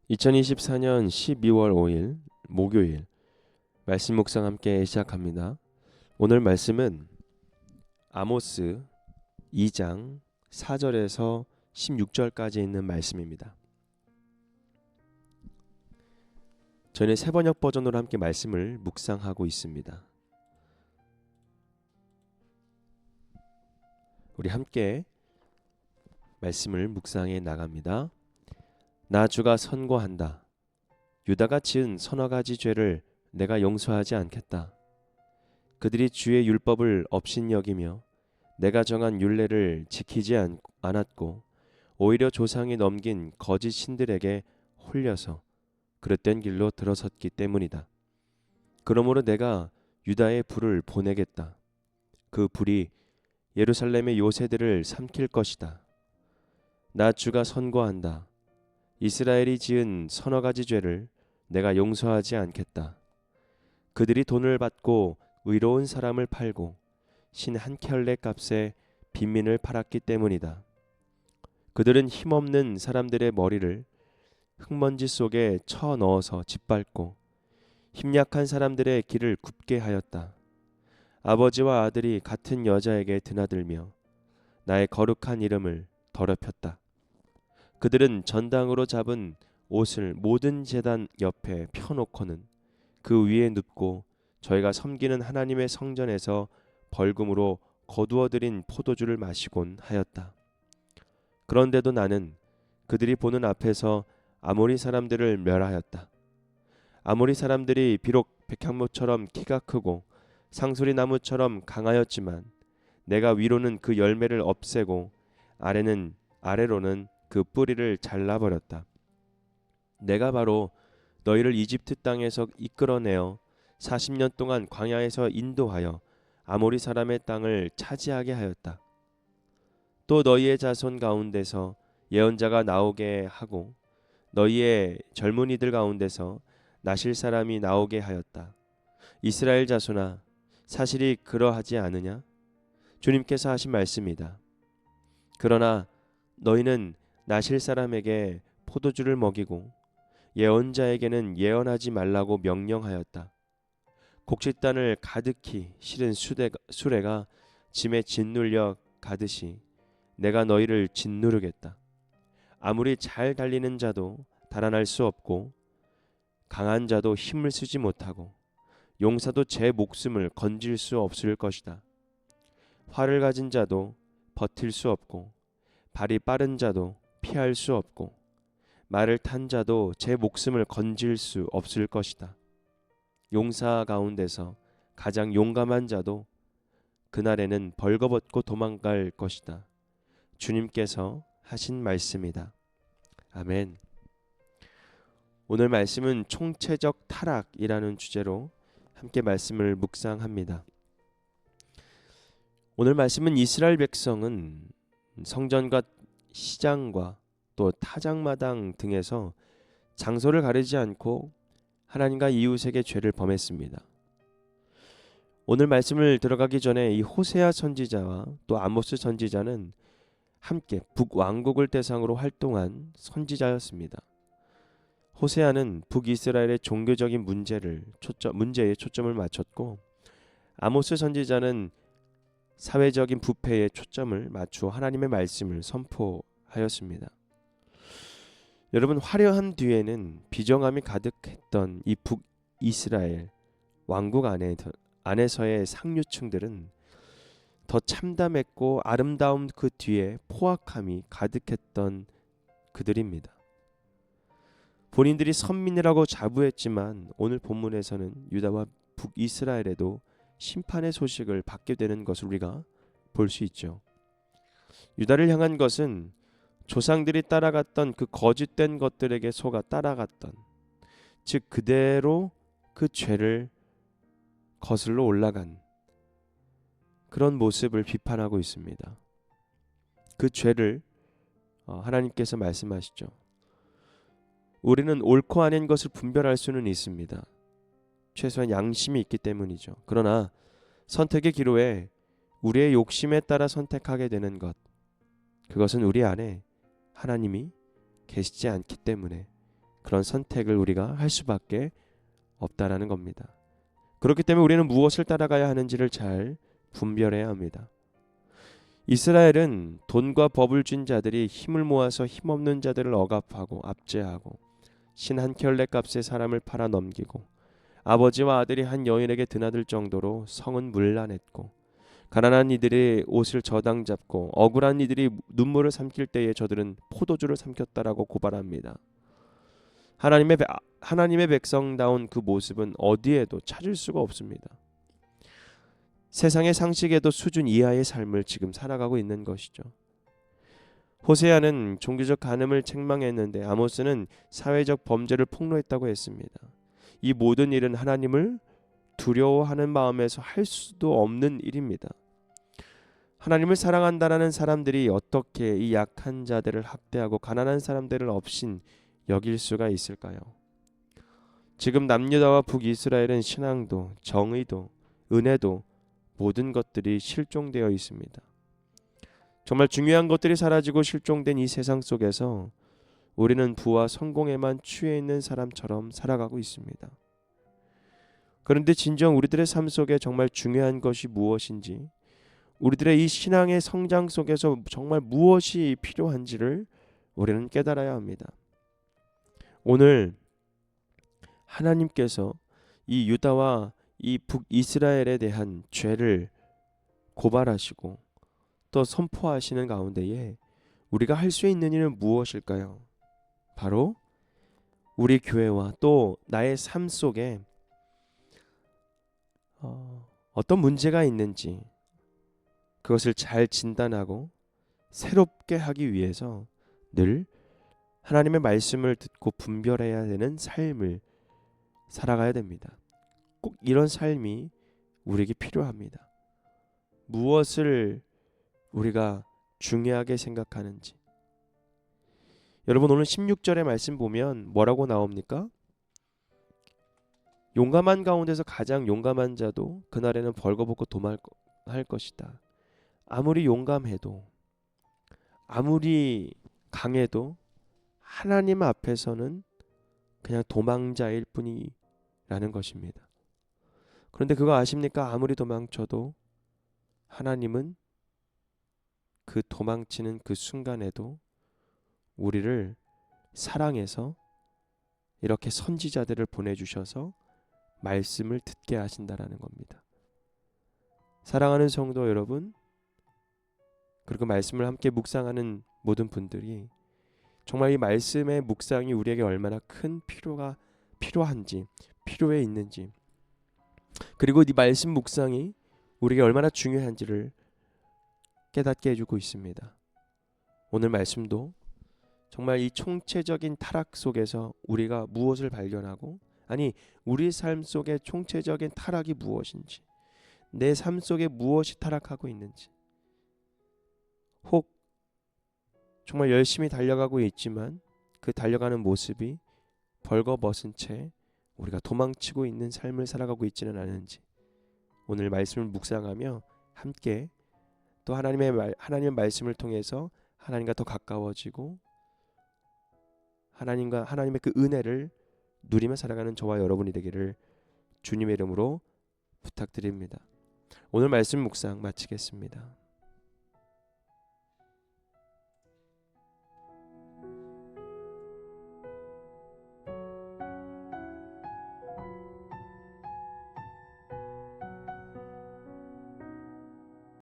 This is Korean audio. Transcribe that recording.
2024년 12월 5일 목요일 말씀 묵상 함께 시작합니다. 오늘 말씀은 아모스 2장 4절에서 16절까지 있는 말씀입니다. 저는 새번역 버전으로 함께 말씀을 묵상하고 있습니다. 우리 함께 말씀을 묵상해 나갑니다. 나 주가 선고한다. 유다가 지은 서너 가지 죄를 내가 용서하지 않겠다. 그들이 주의 율법을 업신여기며 내가 정한 율례를 지키지 않았고 오히려 조상이 넘긴 거짓 신들에게 홀려서 그릇된 길로 들어섰기 때문이다. 그러므로 내가 유다의 불을 보내겠다. 그 불이 예루살렘의 요새들을 삼킬 것이다. 나 주가 선고한다. 이스라엘이 지은 서너 가지 죄를 내가 용서하지 않겠다. 그들이 돈을 받고 의로운 사람을 팔고 신 한 켤레 값에 빈민을 팔았기 때문이다. 그들은 힘없는 사람들의 머리를 흙먼지 속에 쳐 넣어서 짓밟고 힘약한 사람들의 길을 굽게 하였다. 아버지와 아들이 같은 여자에게 드나들며 나의 거룩한 이름을 더럽혔다. 그들은 전당으로 잡은 옷을 모든 제단 옆에 펴놓고는 그 위에 눕고 저희가 섬기는 하나님의 성전에서 벌금으로 거두어들인 포도주를 마시곤 하였다. 그런데도 나는 그들이 보는 앞에서 아모리 사람들을 멸하였다. 아모리 사람들이 비록 백향목처럼 키가 크고 상수리 나무처럼 강하였지만 내가 위로는 그 열매를 없애고 아래로는 그 뿌리를 잘라버렸다. 내가 바로 너희를 이집트 땅에서 이끌어내어 40년 동안 광야에서 인도하여 아모리 사람의 땅을 차지하게 하였다. 또 너희의 자손 가운데서 예언자가 나오게 하고 너희의 젊은이들 가운데서 나실 사람이 나오게 하였다. 이스라엘 자손아, 사실이 그러하지 않으냐? 주님께서 하신 말씀이다. 그러나 너희는 나실 사람에게 포도주를 먹이고 예언자에게는 예언하지 말라고 명령하였다. 곡식단을 가득히 실은 수레가 짐에 짓눌려 가듯이 내가 너희를 짓누르겠다. 아무리 잘 달리는 자도 달아날 수 없고 강한 자도 힘을 쓰지 못하고 용사도 제 목숨을 건질 수 없을 것이다. 활을 가진 자도 버틸 수 없고 발이 빠른 자도 피할 수 없고 말을 탄 자도 제 목숨을 건질 수 없을 것이다. 용사 가운데서 가장 용감한 자도 그날에는 벌거벗고 도망갈 것이다. 주님께서 하신 말씀이다. 아멘. 오늘 말씀은 총체적 타락이라는 주제로 함께 말씀을 묵상합니다. 오늘 말씀은 이스라엘 백성은 성전과 시장과 또 타작마당 등에서 장소를 가리지 않고 하나님과 이웃에게 죄를 범했습니다. 오늘 말씀을 들어가기 전에 이 호세아 선지자와 또 아모스 선지자는 함께 북왕국을 대상으로 활동한 선지자였습니다. 호세아는 북이스라엘의 종교적인 문제에 초점을 맞췄고 아모스 선지자는 사회적인 부패에 초점을 맞추어 하나님의 말씀을 선포하였습니다. 여러분, 화려한 뒤에는 비정함이 가득했던 이 북이스라엘 왕국 안에서의 상류층들은 더 참담했고 아름다움 그 뒤에 포악함이 가득했던 그들입니다. 본인들이 선민이라고 자부했지만 오늘 본문에서는 유다와 북이스라엘에도 심판의 소식을 받게 되는 것을 우리가 볼 수 있죠. 유다를 향한 것은 조상들이 따라갔던 그 거짓된 것들에게 속아 따라갔던, 즉 그대로 그 죄를 거슬러 올라간 그런 모습을 비판하고 있습니다. 그 죄를 하나님께서 말씀하시죠. 우리는 옳고 아닌 것을 분별할 수는 있습니다. 최소한 양심이 있기 때문이죠. 그러나 선택의 기로에 우리의 욕심에 따라 선택하게 되는 것, 그것은 우리 안에 하나님이 계시지 않기 때문에 그런 선택을 우리가 할 수밖에 없다라는 겁니다. 그렇기 때문에 우리는 무엇을 따라가야 하는지를 잘 분별해야 합니다. 이스라엘은 돈과 법을 쥔 자들이 힘을 모아서 힘없는 자들을 억압하고 압제하고 신 한 켤레 값에 사람을 팔아 넘기고 아버지와 아들이 한 여인에게 드나들 정도로 성은 문란했고 가난한 이들의 옷을 저당 잡고 억울한 이들이 눈물을 삼킬 때에 저들은 포도주를 삼켰다라고 고발합니다. 하나님의 백성다운 그 모습은 어디에도 찾을 수가 없습니다. 세상의 상식에도 수준 이하의 삶을 지금 살아가고 있는 것이죠. 호세아는 종교적 간음을 책망했는데 아모스는 사회적 범죄를 폭로했다고 했습니다. 이 모든 일은 하나님을 두려워하는 마음에서 할 수도 없는 일입니다. 하나님을 사랑한다라는 사람들이 어떻게 이 약한 자들을 학대하고 가난한 사람들을 업신 여길 수가 있을까요? 지금 남유다와 북이스라엘은 신앙도 정의도 은혜도 모든 것들이 실종되어 있습니다. 정말 중요한 것들이 사라지고 실종된 이 세상 속에서 우리는 부와 성공에만 취해 있는 사람처럼 살아가고 있습니다. 그런데 진정 우리들의 삶 속에 정말 중요한 것이 무엇인지, 우리들의 이 신앙의 성장 속에서 정말 무엇이 필요한지를 우리는 깨달아야 합니다. 오늘 하나님께서 이 유다와 이 북이스라엘에 대한 죄를 고발하시고 또 선포하시는 가운데에 우리가 할 수 있는 일은 무엇일까요? 바로 우리 교회와 또 나의 삶 속에 어떤 문제가 있는지 그것을 잘 진단하고 새롭게 하기 위해서 늘 하나님의 말씀을 듣고 분별해야 되는 삶을 살아가야 됩니다. 꼭 이런 삶이 우리에게 필요합니다. 무엇을 우리가 중요하게 생각하는지. 여러분 오늘 16절의 말씀 보면 뭐라고 나옵니까? 용감한 가운데서 가장 용감한 자도 그날에는 벌거벗고 도망할 것이다. 아무리 용감해도 아무리 강해도 하나님 앞에서는 그냥 도망자일 뿐이라는 것입니다. 그런데 그거 아십니까? 아무리 도망쳐도 하나님은 그 도망치는 그 순간에도 우리를 사랑해서 이렇게 선지자들을 보내주셔서 말씀을 듣게 하신다라는 겁니다. 사랑하는 성도 여러분, 그리고 말씀을 함께 묵상하는 모든 분들이 정말 이 말씀의 묵상이 우리에게 얼마나 큰 필요한지, 필요해 있는지, 그리고 이 말씀 묵상이 우리에게 얼마나 중요한지를 깨닫게 해주고 있습니다. 오늘 말씀도 정말 이 총체적인 타락 속에서 우리가 무엇을 발견하고, 아니 우리 삶 속의 총체적인 타락이 무엇인지, 내 삶 속에 무엇이 타락하고 있는지, 혹 정말 열심히 달려가고 있지만 그 달려가는 모습이 벌거벗은 채 우리가 도망치고 있는 삶을 살아가고 있지는 않은지, 오늘 말씀을 묵상하며 함께 또 하나님의 말씀을 통해서 하나님과 더 가까워지고 하나님의 그 은혜를 누리며 살아가는 저와 여러분이 되기를 주님의 이름으로 부탁드립니다. 오늘 말씀 묵상 마치겠습니다.